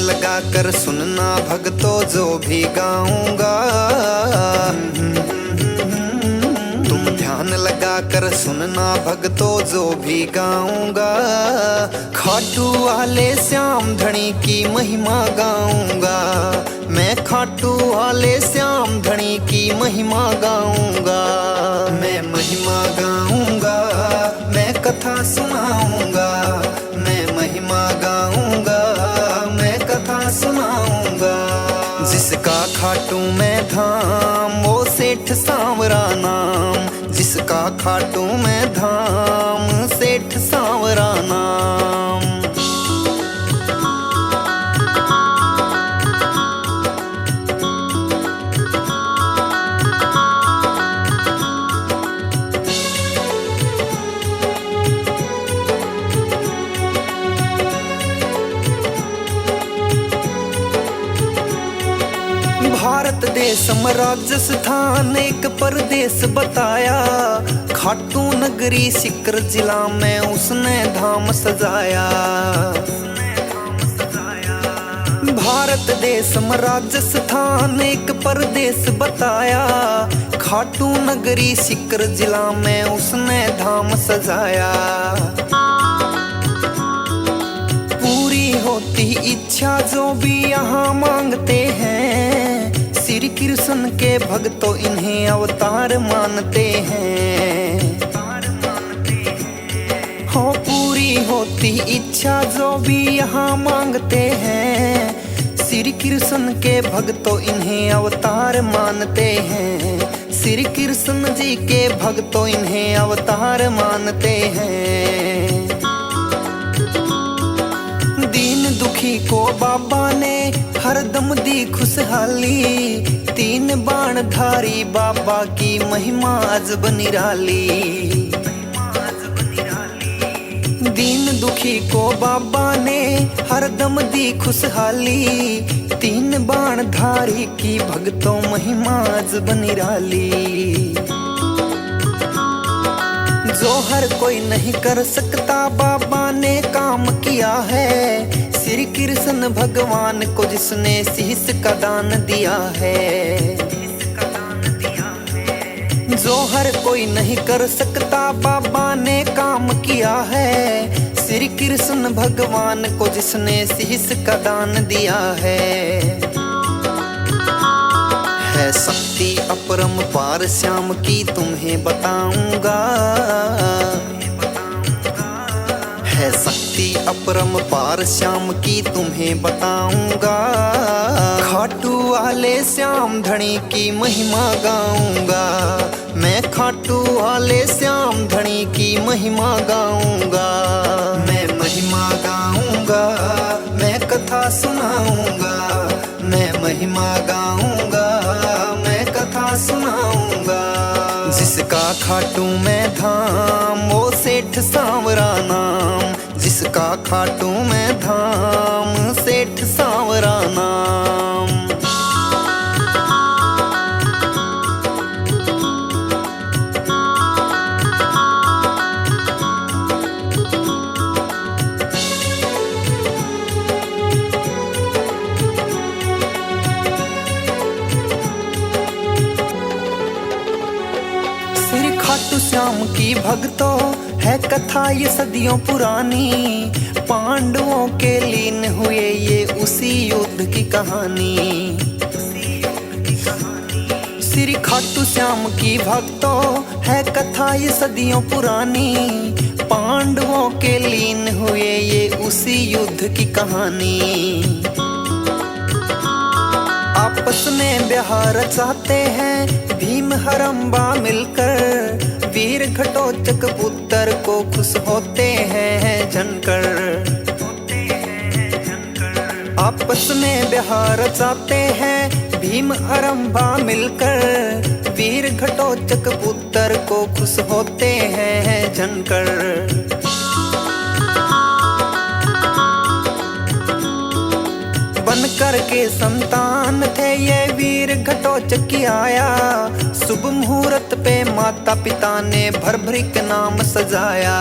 लगा कर सुनना भक्तों जो भी गाऊंगा। तुम ध्यान लगा कर सुनना भक्तों जो भी गाऊंगा। खाटू वाले श्याम धनी की महिमा गाऊंगा। मैं खाटू वाले श्याम धनी की महिमा गाऊंगा। मैं महिमा गाऊंगा, मैं कथा सुनाऊंगा। मैं महिमा गाऊंगा, मैं कथा सुनाऊंगा। जिसका खाटू में धाम वो सेठ सांवरा नाम। जिसका खाटू में धाम सेठ सांवरा नाम। भारत देश में राजस्थान एक परदेश बताया। खाटू नगरी सिकर जिला में उसने धाम सजाया। भारत देश में राजस्थान एक परदेश बताया। खाटू नगरी सिकर जिला में उसने धाम सजाया। पूरी होती इच्छा जो भी यहाँ मांगते हैं। श्री कृष्ण के भक्तों इन्हें अवतार मानते हैं। हो पूरी होती इच्छा जो भी यहाँ मांगते हैं। श्री कृष्ण के भक्तों इन्हें अवतार मानते हैं। श्री कृष्ण जी के भक्तों इन्हें अवतार मानते हैं। दीन दुखी को बाबा ने हरदम दी खुशहाली। तीन बाण धारी बाबा की महिमा अजब निराली। दीन दुखी को बाबा ने हरदम दी खुशहाली। तीन बाण धारी की भक्तों महिमा अजब निराली। जो हर कोई नहीं कर सकता बाबा ने काम किया है। श्री कृष्ण भगवान को जिसने शीश का दान दिया है। जो हर कोई नहीं कर सकता बाबा ने काम किया है। श्री कृष्ण भगवान को जिसने शीश का दान दिया है। शक्ति अपरंपार श्याम की तुम्हें बताऊंगा। है शक्ति अपरंपार श्याम की तुम्हें बताऊंगा। खाटू वाले श्याम धनी की महिमा गाऊंगा। मैं खाटू वाले श्याम धनी की महिमा गाऊंगा। मैं महिमा गाऊंगा, मैं कथा सुनाऊंगा। मैं महिमा गाऊंगा, मैं कथा सुनाऊंगा। जिसका खाटू में धाम वो सेठ सांवरा नाम। जिसका खाटू में धाम सेठ सांवरा नाम। श्री खाटू श्याम की भक्तों है कथा ये सदियों पुरानी। पांडवों के लीन हुए ये उसी युद्ध की कहानी। श्री खाटू श्याम की भक्तों है कथा ये सदियों पुरानी। पांडवों के लीन हुए ये उसी युद्ध की कहानी। आपस में ब्याह रचाते हैं भीम हरम्बा मिलकर। वीर घटोत्कच पुत्र को खुश होते हैं जनकर। आपस में ब्याह रचाते हैं भीम हरम्बा मिलकर। वीर घटोत्कच पुत्र को खुश होते हैं जनकर। बन कर के संतान थे ये वीर घटोत्कच की आया। शुभ मुहूर्त पे माता पिता ने भर भरी के नाम सजाया।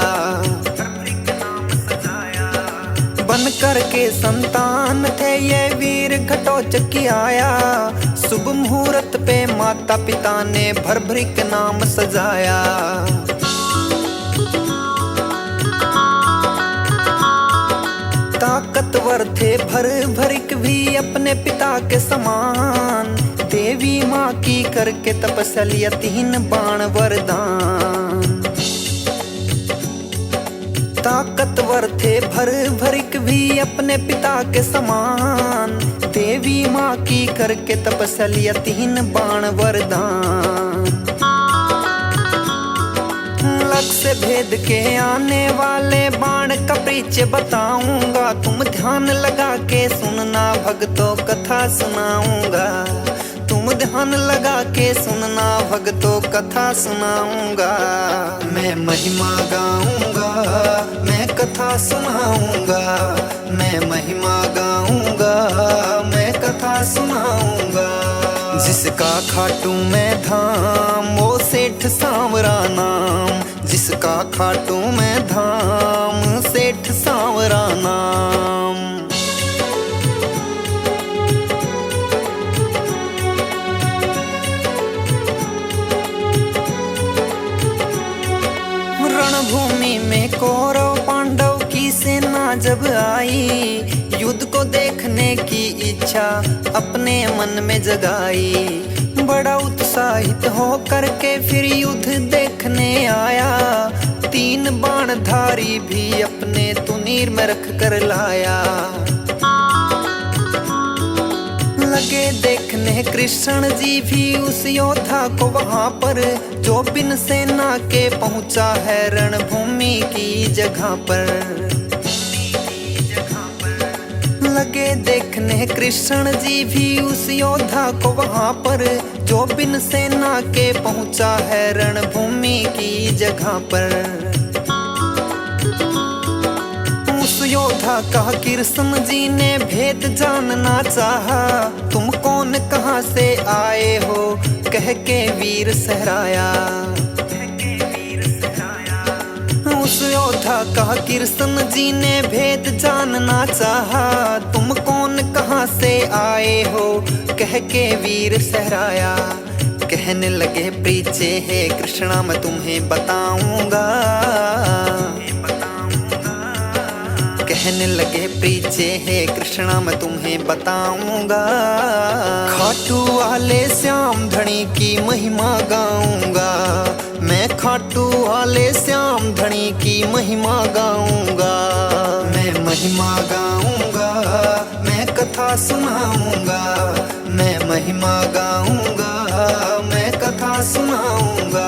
बन मन करके संतान थे ये वीर घटोत्कच आया। शुभ मुहूर्त पे माता पिता ने भर भर के नाम सजाया। ताकतवर थे भर भरिक भी अपने पिता के समान। देवी माँ की करके तपस्या 3 बाण वरदान। ताकतवर थे भर भरिक भी अपने पिता के समान। देवी माँ की करके तपस्या 3 बाण वरदान। लक्ष्य भेद के आने वाले बाण का परिचय बताऊंगा। तुम ध्यान लगा के सुनना भक्तों कथा सुनाऊंगा। तुम ध्यान लगा के सुनना भक्तों कथा सुनाऊंगा। मैं महिमा गाऊंगा, मैं कथा सुनाऊंगा। मैं महिमा गाऊंगा, मैं कथा सुनाऊंगा। जिसका खाटू में धाम वो सेठ सांवरा नाम। जिसका खाटू में धाम सेठ सांवरा नाम। रणभूमि में कौरव पांडव की सेना जब आई। युद्ध को देखने की इच्छा अपने मन में जगाई। बड़ा उत्साहित हो करके फिर युद्ध देखने आया। 3 बाणधारी भी अपने तुनीर में रख कर लाया। लगे देखने कृष्ण जी भी उस योद्धा को वहां पर, जो बिन सेना के पहुंचा है रणभूमि की जगह पर। लगे देखने कृष्ण जी भी उस योद्धा को वहां पर, जो बिन सेना के पहुंचा है रणभूमि की जगह पर। उस योद्धा का कृष्ण जी ने भेद जानना चाहा। तुम कौन कहां से आए हो कह के वीर सहराया। उस योद्धा का कृष्ण जी ने भेद जानना चाहा। तुम कौन कहां से आए हो कह के वीर सहराया। कहने लगे पीछे है कृष्णा मैं तुम्हें बताऊंगा। कहने लगे पीछे है कृष्णा मैं तुम्हें बताऊंगा। खाटू वाले श्याम धनी की महिमा गाऊंगा। मैं खाटू वाले श्याम धनी की महिमा गाऊंगा। मैं महिमा गाऊंगा, मैं कथा सुनाऊंगा। मैं महिमा गाऊंगा, मैं कथा सुनाऊंगा।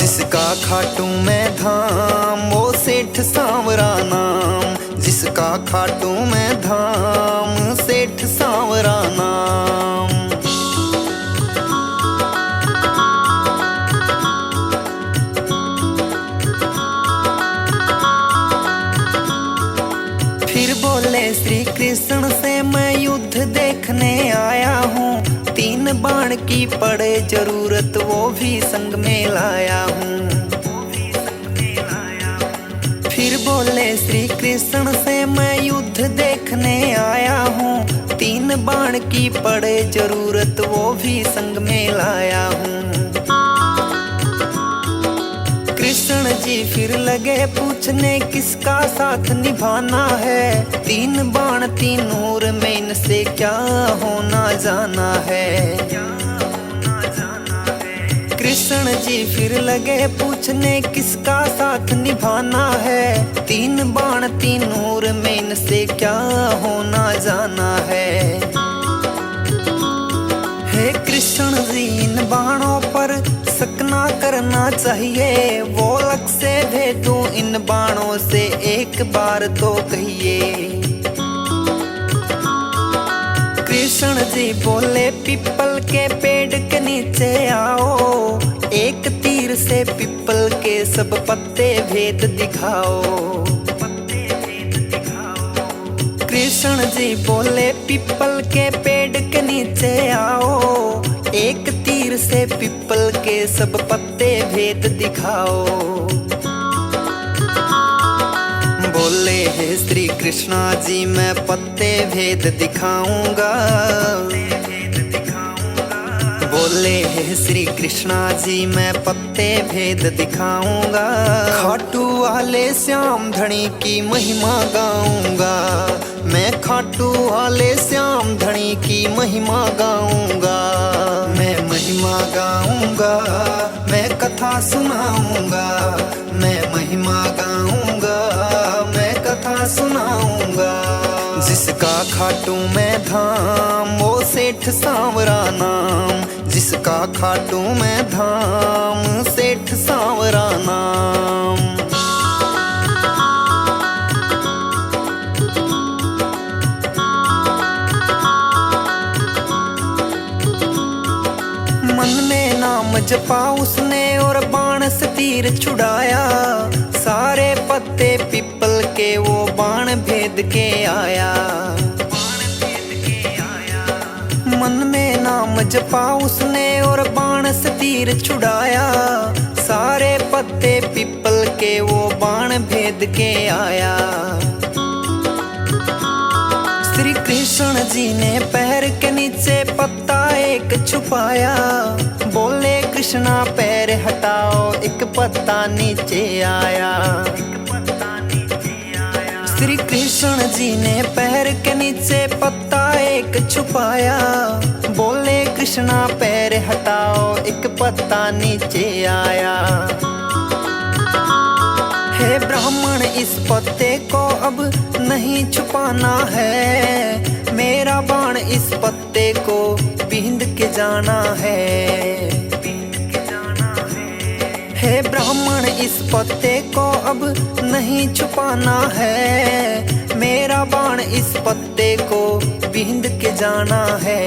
जिसका खाटू में धाम वो सेठ सांवरा नाम। जिसका खाटू में धाम सेठ सांवरा नाम। फिर बोले श्री कृष्ण से मैं युद्ध देखने आया हूँ। 3 बाण की पड़े जरूरत वो भी संग में लाया हूँ। फिर बोले श्री कृष्ण से मैं युद्ध देखने आया हूँ। 3 बाण की पड़े जरूरत वो भी संग में लाया हूँ। कृष्ण जी फिर लगे पूछने किसका साथ निभाना है। 3 बाण 3 नूर में इनसे क्या होना जाना है। कृष्ण जी फिर लगे पूछने किसका साथ निभाना है। 3 बाण 3 नूर में इनसे क्या होना जाना है। हे कृष्ण जी इन बाणों पर शक ना करना चाहिए। वो लक्ष्य भेदू इन बाणों से एक बार तो कहिए। कृष्ण जी बोले पिपल के पेड़ के नीचे आओ। एक तीर से पिपल के सब पत्ते भेद दिखाओ। कृष्ण जी बोले पिपल के पेड़ के नीचे आओ। एक तीर से पिपल के सब पत्ते भेद दिखाओ। बोले हे श्री कृष्णा जी मैं पत्ते भेद दिखाऊंगा। बोले हे श्री कृष्णा जी मैं पत्ते भेद दिखाऊंगा। खाटू वाले श्याम धनी की महिमा गाऊंगा। मैं खाटू वाले श्याम धनी की महिमा गाऊंगा। मैं महिमा गाऊंगा, मैं कथा सुनाऊंगा। मैं महिमा गाऊंगा, मैं कथा सुनाऊंगा। जिसका खाटू में धाम वो सेठ सांवरा नाम। जिसका खाटू में धाम सेठ सांवरा नाम। मन में नाम जपा उसने और बाण से तीर छुड़ाया। सारे पत्ते पीपल के वो बाण भेद के आया। मन में नाम जपा उसने और बाण से तीर छुड़ाया। सारे पत्ते पीपल के वो बाण भेद के आया। श्री कृष्ण जी ने पैर के नीचे पत्ता एक छुपाया। बोले कृष्णा पैर हटाओ, एक पत्ता नीचे आया। श्री कृष्ण जी ने पैर के नीचे पत्ता एक छुपाया। बोले कृष्णा पैर हटाओ, एक पत्ता नीचे आया। हे ब्राह्मण इस पत्ते को अब नहीं छुपाना है। मेरा बाण इस पत्ते को बींध के जाना है। हे ब्राह्मण इस पत्ते को अब नहीं छुपाना है। मेरा बाण इस पत्ते को बींध के जाना है।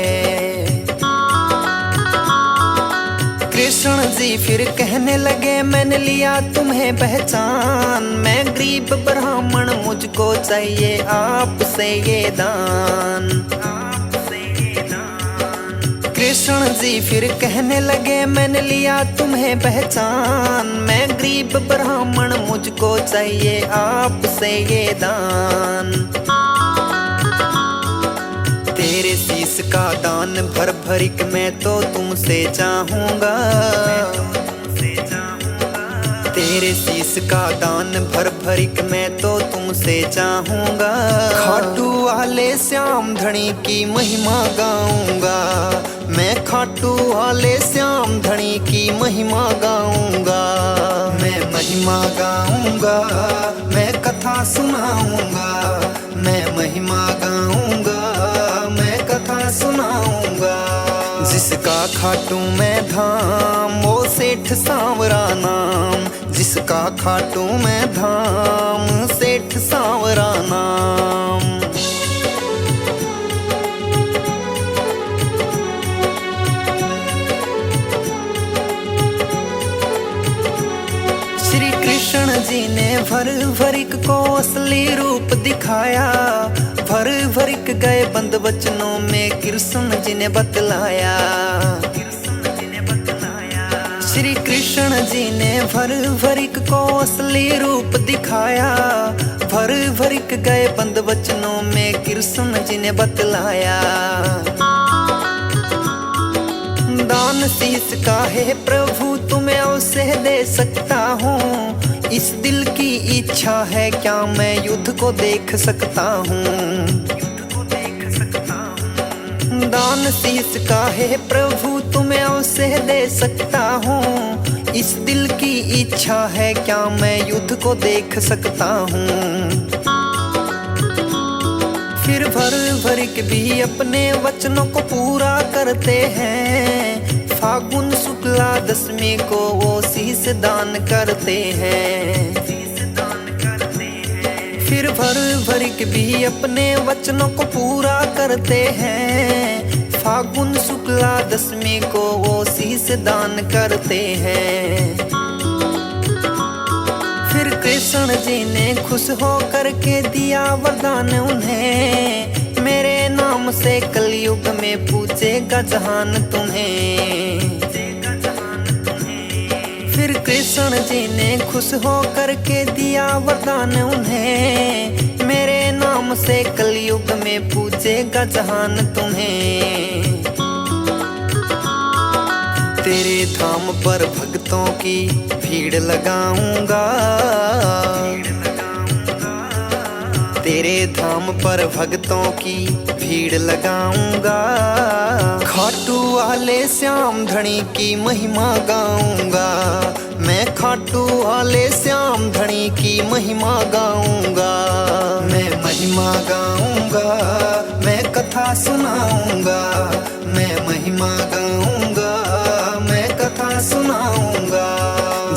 कृष्ण जी फिर कहने लगे मैंने लिया तुम्हें पहचान। मैं गरीब ब्राह्मण मुझको चाहिए आपसे ये दान। कृष्ण जी फिर कहने लगे मैंने लिया तुम्हें पहचान। मैं गरीब ब्राह्मण मुझको चाहिए आपसे ये दान। तेरे शीश का दान भर भरिक मैं तो तुमसे चाहूंगा। तेरे शीश का दान भर भरिक मैं तो तुमसे चाहूंगा। खाटू वाले श्याम धनी की महिमा गाऊंगा। मैं खाटू वाले श्याम धनी की महिमा गाऊंगा। मैं महिमा गाऊंगा, मैं कथा सुनाऊंगा। मैं महिमा गाऊंगा, मैं कथा सुनाऊंगा। जिसका खाटू में धाम वो सेठ सांवरा नाम। जिसका खाटू में धाम सेठ सांवरा नाम। श्री कृष्ण जी ने भर भरिक को असली रूप दिखाया। भर भरिक गए बंद वचनों में कृष्ण जी ने बतलाया। श्री कृष्ण जी ने भर भरिक को असली रूप दिखाया। भर भरिक गए बंद वचनों में कृष्ण जी ने बतलाया। दान शीश का है प्रभु तुम्हें अवश्य दे सकता हूँ। इस दिल की इच्छा है क्या मैं युद्ध को देख सकता हूँ। दान शीश का है प्रभु तुम्हें अवश्य दे सकता हूँ। इस दिल की इच्छा है क्या मैं युद्ध को देख सकता हूँ। फिर भर भरिक भी अपने वचनों को पूरा करते हैं। फागुन शुक्ला दशमी को वो शीश दान करते हैं। फिर भर भरिक भी अपने वचनों को पूरा करते हैं। फागुन शुक्ला दशमी को वो शीश दान करते हैं। फिर कृष्ण जी ने खुश हो करके दिया वरदान उन्हें। मेरे नाम से कलयुग में पूछेगा जहान तुम्हें। फिर कृष्ण जी ने खुश हो करके दिया वरदान उन्हें। मेरे नाम से कलयुग में पूजेगा जहान तुम्हें। तेरे धाम पर भक्तों की भीड़ लगाऊंगा, तेरे धाम पर भक्तों की भीड़ लगाऊंगा। खाटू वाले श्याम धनी की महिमा गाऊंगा, मैं खाटू वाले श्याम धनी की महिमा गाऊंगा। मैं महिमा गाऊंगा, मैं कथा सुनाऊंगा, मैं महिमा गाऊंगा, मैं कथा सुनाऊंगा।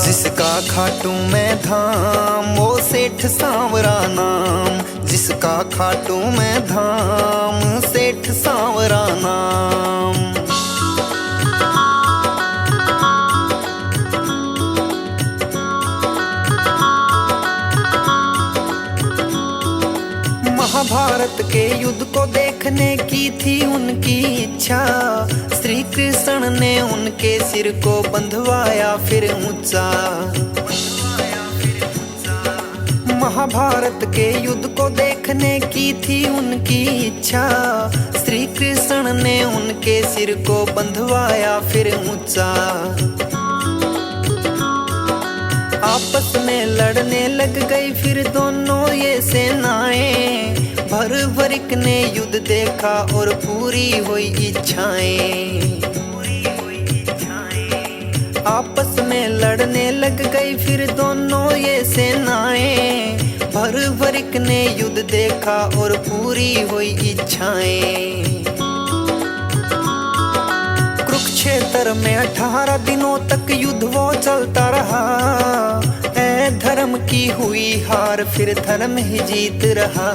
जिसका खाटू मैं धाम वो सेठ सांवरा नाम, जिसका खाटू मैं धाम सेठ सांवरा नाम। महाभारत के युद्ध को देखने की थी उनकी इच्छा, श्री कृष्ण ने उनके सिर को बंधवाया फिर ऊंचा। महाभारत के युद्ध को देखने की थी उनकी इच्छा, श्री कृष्ण ने उनके सिर को बंधवाया फिर ऊंचा। आपस में लड़ने लग गई फिर दोनों ये सेनाएं, भर भरिक ने युद्ध देखा और पूरी हुई इच्छाएं। आपस में लड़ने लग गई फिर दोनों ये सेनाएं, भर भरिक ने युद्ध देखा और पूरी हुई इच्छाएं। कुरुक्षेत्र में 18 दिनों तक युद्ध वो चलता रहा, ऐ धर्म की हुई हार फिर धर्म ही जीत रहा।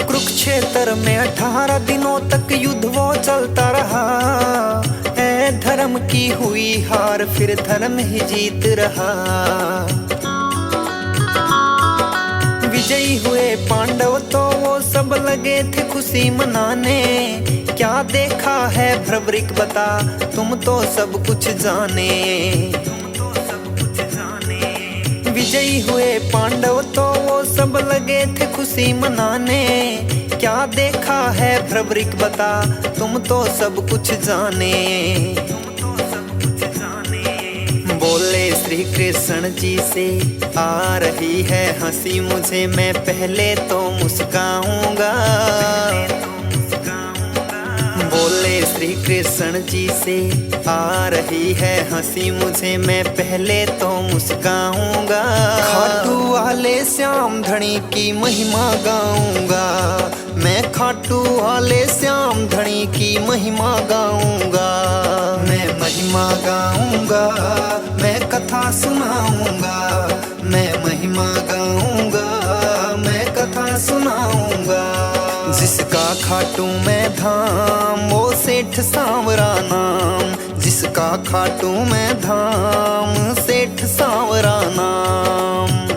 कुरुक्षेत्र में 18 दिनों तक युद्ध वो चलता रहा, ऐ धर्म की हुई हार फिर धर्म ही जीत रहा। विजयी हुए पांडव तो वो सब लगे थे खुशी मनाने, क्या देखा है भ्रवरिक बता तुम तो सब कुछ जाने। विजयी हुए पांडव तो वो सब लगे थे खुशी मनाने, क्या देखा है भ्रवरिक बता तुम तो सब कुछ जाने। बोले श्री कृष्ण जी से आ रही है हंसी मुझे, मैं पहले तो मुस्काऊंगा। बोले श्री कृष्ण जी से आ रही है हंसी मुझे, मैं पहले तो मुस्काऊंगा। खाटू वाले श्याम धनी की महिमा गाऊंगा, मैं खाटू वाले श्याम धनी की महिमा गाऊंगा। मैं महिमा गाऊंगा, मैं कथा सुनाऊंगा, मैं महिमा गाऊंगा, मैं कथा सुनाऊंगा। जिसका खाटू मैं धाम वो सेठ सांवरा नाम, जिसका खाटू मैं धाम सेठ सांवरा नाम।